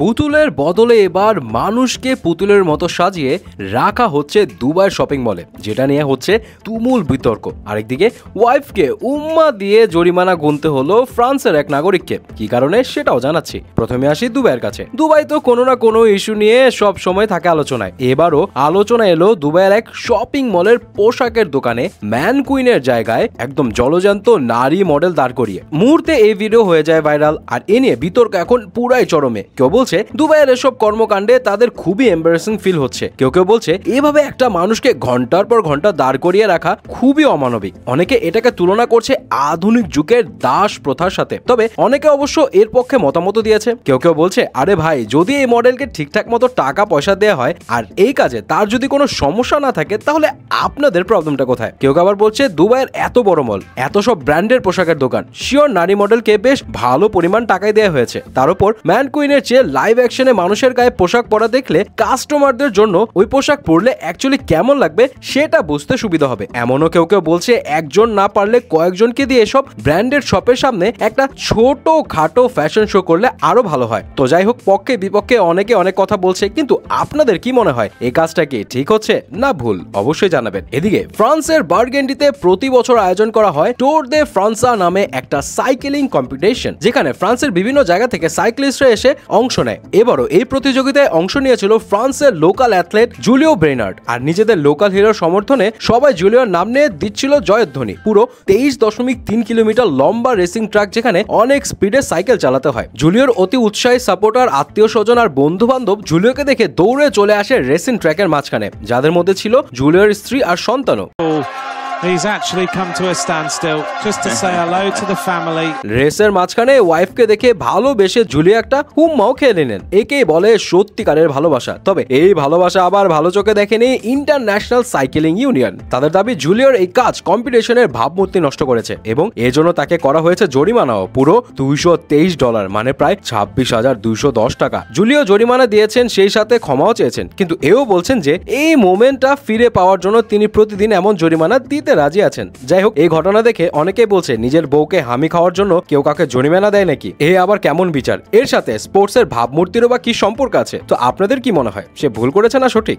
পুতুলের বদলে এবার মানুষকে পুতুলের মতো সাজিয়ে রাখা হচ্ছে দুবাইয়ের শপিং মলে, যেটা নিয়ে হচ্ছে তুমুল বিতর্ক। আরেকদিকে ওয়াইফকে উম্মা দিয়ে জরিমানা গুনতে হলো ফ্রান্সের এক নাগরিককে। কি কারণে সেটাও জানাচ্ছি। প্রথমে আসি দুবাইয়ের কাছে। দুবাই তো কোনো না কোনো ইস্যু নিয়ে সব সময় থাকে আলোচনায়। এবারও আলোচনা এলো দুবাইয়ের এক শপিং মলের পোশাকের দোকানে ম্যান কুইনের জায়গায় একদম জলজান্ত নারী মডেল দাঁড় করিয়ে। মুহূর্তে এই ভিডিও হয়ে যায় ভাইরাল, আর এ নিয়ে বিতর্ক এখন পুরাই চরমে। কেউ বলছে দুবাইয়ের এসব কর্মকাণ্ডে তাদের খুবই এম্বারেসিং ফিল হচ্ছে, কেউ কেউ বলছে এভাবে একটা মানুষকে ঘন্টার পর ঘন্টা দাঁড় করিয়ে রাখা খুবই অমানবিক। অনেকে এটাকে তুলনা করছে আধুনিক যুগের দাস প্রথার সাথে। তবে অনেকে অবশ্য এর পক্ষে মতামত দিয়েছে। কেউ কেউ বলছে আরে ভাই, যদি এই মডেলকে ঠিকঠাক মতো টাকা পয়সা দেওয়া হয় আর এই কাজে তার যদি কোনো সমস্যা না থাকে, তাহলে আপনাদের প্রবলেমটা কোথায়? কেউ আবার বলছে দুবাইয়ের এত বড় মল, এত সব ব্র্যান্ডের পোশাকের দোকান, শিওর নারী মডেলকে বেশ ভালো পরিমাণ টাকায় দেওয়া হয়েছে। তার উপর ম্যান কুইনের চেয়ে লাইভ অ্যাকশনে মানুষের গায়ে পোশাক পরা দেখলে কাস্টমারদের জন্য ওই পোশাক পরলে অ্যাকচুয়ালি কেমন লাগবে সেটা বুঝতে সুবিধা হবে। এমনও কেউ কেউ বলছে একজন না পারলে কয়েকজনকে দিয়ে এসব ব্র্যান্ডেড শপের সামনে একটা ছোট খাটো ফ্যাশন শো করলে আরো ভালো হয়। তো যাই হোক, পক্ষে বিপক্ষে অনেকে অনেক কথা বলছে, কিন্তু আপনাদের কি মনে হয় এই কাজটা কি ঠিক হচ্ছে না ভুল? অবশ্যই জানাবেন। এদিকে ফ্রান্সের বার্গেন্ডিতে প্রতি বছর আয়োজন করা হয় টোর দে ফ্রান্সা নামে একটা সাইকেলিং কম্পিটিশন, যেখানে ফ্রান্সের বিভিন্ন জায়গা থেকে সাইক্লিস্টরা এসে অংশ নেয়। এবারও এই প্রতিযোগিতায় অংশ নিয়েছিল ফ্রান্সের লোকাল অ্যাথলেট জুলিও ব্রেনার্ড। আর নিজেদের লোকাল হিরোর সমর্থনে সবাই জুলিওর নাম নিয়ে দিচ্ছিল জয়ধ্বনি। পুরো 23.3 কিলোমিটার লম্বা রেসিং ট্র্যাক, যেখানে অনেক স্পিডে সাইকেল চালাতে হয়। জুলিওর অতি উৎসাহী সাপোর্টার, আত্মীয় স্বজন আর বন্ধু বান্ধব জুলিওকে দেখে দৌড়ে চলে আসে রেসিং ট্র্যাকের মাঝখানে, যাদের মধ্যে ছিল জুলিওর স্ত্রী আর সন্তানও। He's actually come to a standstill just to say hello to the family. রেসের মাঝখানে ওয়াইফকে দেখে ভালোবেসে জুলিও একটা হুম্মাও খেয়ে নিলেন। একেই বলে সত্যিকারের ভালোবাসা। তবে এই ভালোবাসা আবার ভালো চোখে দেখেনি ইন্টারন্যাশনাল সাইকেলিং ইউনিয়ন। তাদের দাবি জুলিওর এই কাজ কম্পিটিশনের ভাবমূর্তি নষ্ট করেছে এবং এজন্য তাকে করা হয়েছে জরিমানাও পুরো $223, মানে প্রায় 26,210 টাকা। জুলিও জরিমানা দিয়েছেন, সেই সাথে ক্ষমাও চেয়েছেন, কিন্তু এও বলছেন যে এই মোমেন্টটা ফিরে পাওয়ার জন্য তিনি প্রতিদিন এমন জরিমানা দিতে রাজি আছেন। যাই হোক, এই ঘটনা দেখে অনেকেই বলছে নিজের বউকে হামি খাওয়ার জন্য কেউ কাকে জরিমানা দেয় নাকি? এ আবার কেমন বিচার? এর সাথে স্পোর্টসের ভাবমূর্তিরও বা কি সম্পর্ক আছে? তো আপনাদের কি মনে হয়, সে ভুল করেছে না সঠিক?